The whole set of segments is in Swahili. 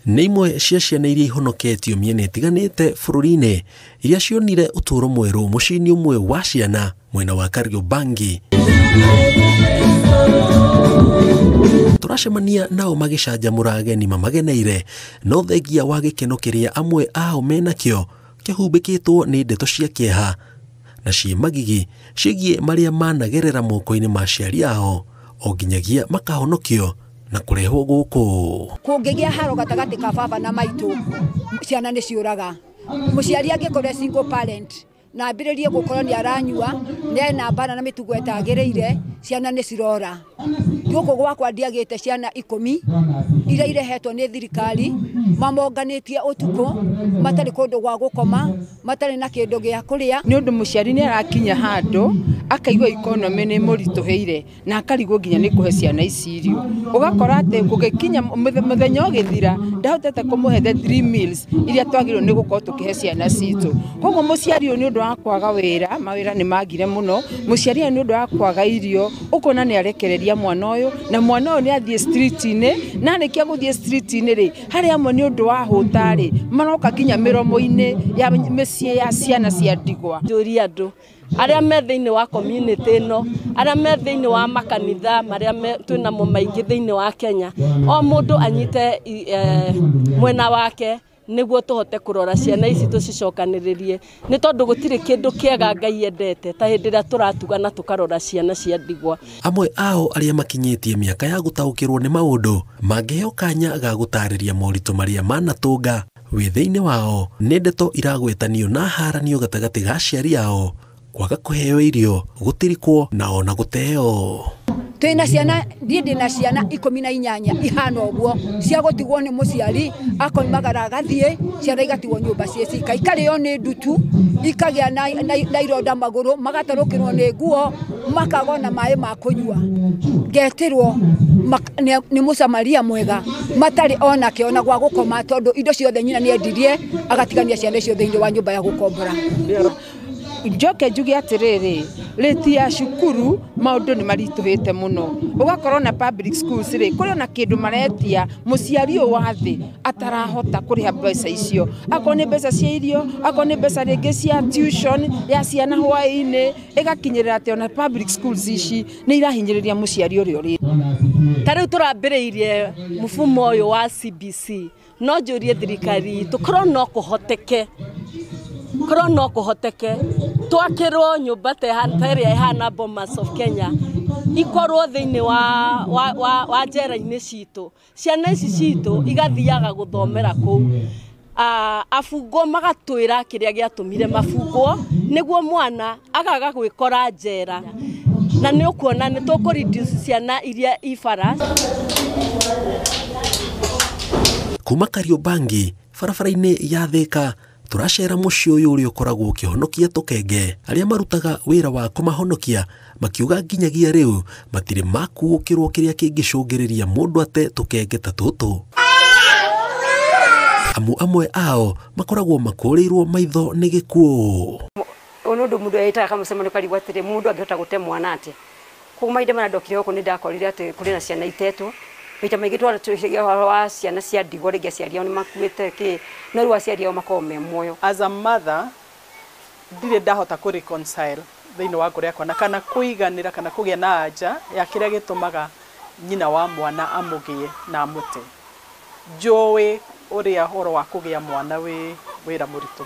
nĩ imwe cia ciana iria ihonoketio mĩena ĩtiganĩte bũrũri-inĩ iria cionire ũtũũro mwerũ mũciĩ-inĩ ũmwe wa ciana mwena wa Kariobangi. Turacemania nao magĩcanjamũra ageni mamageneire, no thengia wa gĩkeno kĩrĩa amwe ao menakĩo kĩhumbĩkĩtwo nĩ ndeto cia kĩeha na cie magigi ciĩgiĩ marĩa managerera moko-inĩ ma aciari ao o nginyagia makahonokio na kũrehwo gũkũ. Kũngĩgĩa haro gatagatĩ ka baba na maitũ, ciana nĩ ciũraga. Mũciari angĩkorwo single parent na ambĩrĩrie gũkorwo nĩ aranyua na mbana na mĩtugo ĩtagĩrĩire, ciana nĩ cirora. Gũkũ gwakwa ndiagĩte ciana 10 iria irehetwo nĩ thirikari, mamonganĩtie ũtukũ, matarĩ kũndũ gwa gũkoma, matarĩ na kĩndũ gĩa kũrĩa. Nĩ ũndũ mũciari nĩ arakinya handũ akaigua economy nĩ mũritũhĩire na akarigwo nginya nĩ kũhe ciana ici irio. Ũgakora atĩ gũgĩkinya mũthenya ũgĩthira ndahotete kũmũhe the 3 meals iria twagĩrĩirwo nĩ gũkorwo tũkĩhe ciana citũ. Koguo mũciari ũyũ nĩ ũndũ wa kwaga wĩra, mawĩra nĩ magire mũno, mũciari ũyũ nĩ ũndũ wa kwaga irio, ũkona nĩ arekereria mwana ũyũ, na mwana ũyũ nĩ athiĩ street-inĩ, na arĩkia gũthiĩ street-inĩ rĩ, harĩ amwe nĩ ũndũ wa hũta rĩ, maroka nginya mĩromo-inĩ ya mĩciĩ ya ciana cia ndigwa. Njũria andũ arĩa me thĩinĩ wa community ĩno, arĩa me thĩinĩ wa makanitha marĩa twĩnamo maingĩ thĩinĩ wa Kenya, o mũndũ anyite mwena wake nĩguo tũhote kũrora ciana ici tũcicokanĩrĩrie, nĩ tondũ gũtirĩ kĩndũ kĩega Ngai endete ta hĩndĩ ĩrĩa tũratuga na tũkarora ciana cia ndigwa. Amwe ao arĩa makinyĩtie mĩaka ya gũtaũkĩrwo nĩ maũndũ mangĩheo kanya ga gũtarĩria moritũ marĩa manatũnga wĩ thĩinĩ wao, nĩ ndeto iragwetanio na haranio gatagatĩ ga aciari ao, kwaga kũheo irio, gũtirikwo na ona gũteo. Twĩna ciana, ndĩ na ciana 18 ihana ũguo cia gũtigwo nĩ mũciari, akoimagara agathiĩ, ciana igatigwo nyũmba ciĩcika, ikarĩo nĩ ndutu, ikagĩa na ironda magũrũ, magatarũkĩrwo nĩ nguo, makagwo na maĩ ma kũnyua, ngetirwo nĩ mũsamaria mwega, matarĩ onake ona gwa gũkoma, tondũ indo ciothe nyina nĩ endirie agatigania ciana icio thĩinĩ wa nyũmba ya gũkombora. Njoke njuge atĩrĩrĩ, rĩti ya cukuru maũndũ nĩ maritũhĩte mũno. Ũgakorwo na public schools rĩ, kũrĩ ona kĩndũ maretia mũciari ũyũ wa thĩ atarahota kũrĩha mbeca icio. Akorwo nĩ mbeca cia irio, akorwo nĩ mbeca rĩngĩ cia tuition ya ciana hwaĩ-inĩ, ĩgakinyĩrĩra atĩ ona public schools ici nĩ irahinyĩrĩria mũciari ũrĩa ũrĩ. Ta rĩu tũrambĩrĩirie mũfumo ũyũ wa CBC, no njũrie thirikari tũkorwo no kũhoteke, twakĩrwo nyũmba ta ĩrĩa ĩhana Bomas of Kenya ikorwo thĩinĩ wa njera-inĩ citũ, ciana ici citũ igathiaga gũthomera kũu, afungwo magatwĩra kĩrĩa gĩatũmire mafungwo, nĩguo mwana agaga gwĩkora njera, na nĩ ũkuona nĩ tũkũreduce ciana iria ibara. Kuma Kariobangi, barabara-inĩ ya Thika, turacera mũciĩ ũyũ ũrĩa ũkoragwo ũkĩhonokia tũkenge arĩa marutaga wĩra wa kũmahonokia, makiuga nginyagia rĩu matirĩ makuũkĩrwo kĩrĩa kĩngĩcũngĩrĩria mũndũ ate tũkenge ta tũtũ. Amwe ao makoragwo makũrĩirwo maitho nĩ gĩkuũ. Ũndũ mũndũ etaga kamũcemanio karigwo atĩrĩ mũndũ angĩhota gũte mwana atĩ. Koguo mahinda marĩa ndokire gũkũ nĩ ndakorire atĩ kũrĩ na ciana itetwo. Maita maingĩ twatuĩkaga wa ciana cia ndigwa rĩngĩ aciari ao nĩ makuĩte kĩ, no rĩu aciari ao makoragwo me muoyo. As a mother, ndirĩ ndahota kũreconcile thĩinĩ wa ngoro yakwa na kana kũiganĩra kana kũgĩa na anja ya kĩrĩa gĩtũmaga nyina wa mwana amũgĩe na amũte. Njũĩ ũrĩa ũhoro wa kũgĩa mwana wĩra mũritũ.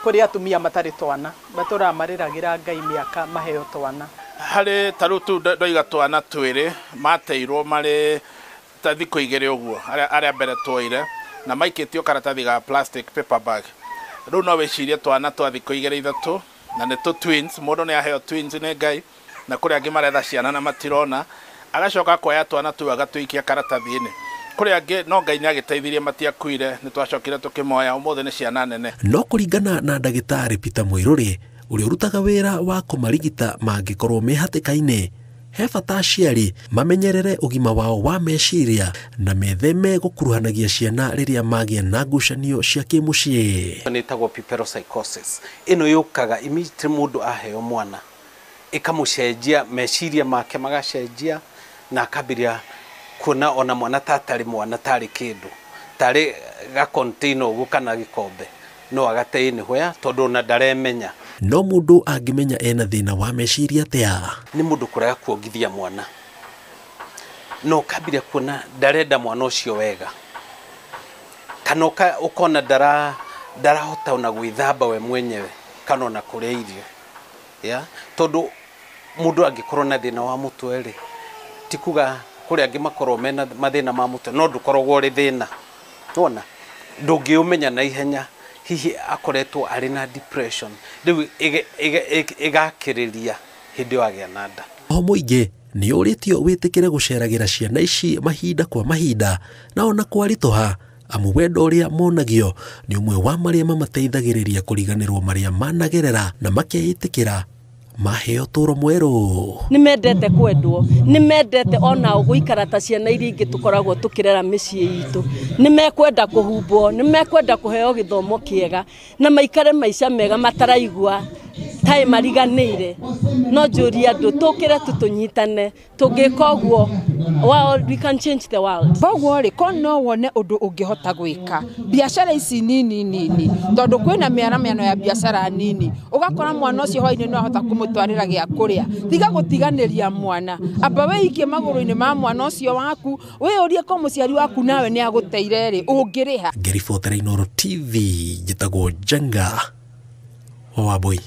Kũrĩ atumia matarĩ twana, matũra marĩragĩra Ngai mĩaka maheo twana. Harĩ tarũ tu ndoiga twana twĩrĩ mateirwo marĩ ta thikũ igĩrĩ ũguo arĩa mbere twoire na maikĩtio karatathi ga plastic paper bag. Rĩu no wĩcirie twana twa thikũ igĩrĩ ithatũ na nĩ tũ twins, mũndũ nĩ aheo twins nĩ Ngai, na kũrĩ angĩ maretha ciana na matirona, agacoka kuoya twana tu agatũikia karatathi-inĩ. Kũrĩ angĩ no Ngai nĩ agĩteithirie matiakuire, nĩ twacokire tũkĩmoya, ũmũthĩ nĩ ciana nene. No kũringana na ndagĩtarĩ Peter Mũirũrĩ ũrĩa ũrutaga wĩra wa kũmarigita mangĩkorwo me hatĩka-inĩ, he bata aciari mamenyerere ũgima wao wa meciria na metheme gũkuruhanagia ciana rĩrĩa magĩa na ngucanio cia kĩmũciĩ. Nĩtagwo pyperopsychosis. Ĩno yũkaga immediately mũndũ aheo mwana, ĩkamũcenjia meciria make magacenjia na akambĩrĩria kuona ona mwana tatari mwana tari kindu tari ga container ugu kana gikombe no agateini hoya tondu na ndaremenya no mundu angimenya ena thina wa meciria atia ni mundu kurega kuongithia mwana no kabire kuona ndarenda mwana ucio wega kana ukona darahota ona gwithamba we mwenyewe kana ona kuria irio ya tondu mundu angikorwo na thina wa mutwe ri tikuga kuria angi makorwo mena mathina ma mutwe no ndukoragwo ri thina nona ndungiumenya na ihenya hihi akoretwo ari na depression riu igakiriria hindi wagia nanda o muingi ni uritio witikire guceragira ciana ici mahinda kwa mahinda na ona kwaritoha amu wendo uria monagio ni umwe wa maria mamateithagiriria kuriganirwo maria managerera na makeitikira maheo turo mweru nimendete kwendwo nimendete ona uguikara ta ciana iria ingi tukoragwo tukirera micii itu nimekwenda kuhumbwo nimekwenda kuheo githomo kiega na maikare maica mega mataraigua tai mariganire no njuri andu tukire tutunyitane tungika uguo we can change the world boguo ri kono wone undu ungihota gwika biashara ici nini tondu kwina miano ya biashara nini ugakora mwana ucio hoini no ahota kumutwarira gia kuria tiga gutiganiria mwana amba we ikie maguru-ini ma mwana ucio waku we urie ko muciari waku nawe ni aguteire ri ungiriha Ngiribotera Inooro TV njitagwo Jenga Wabui.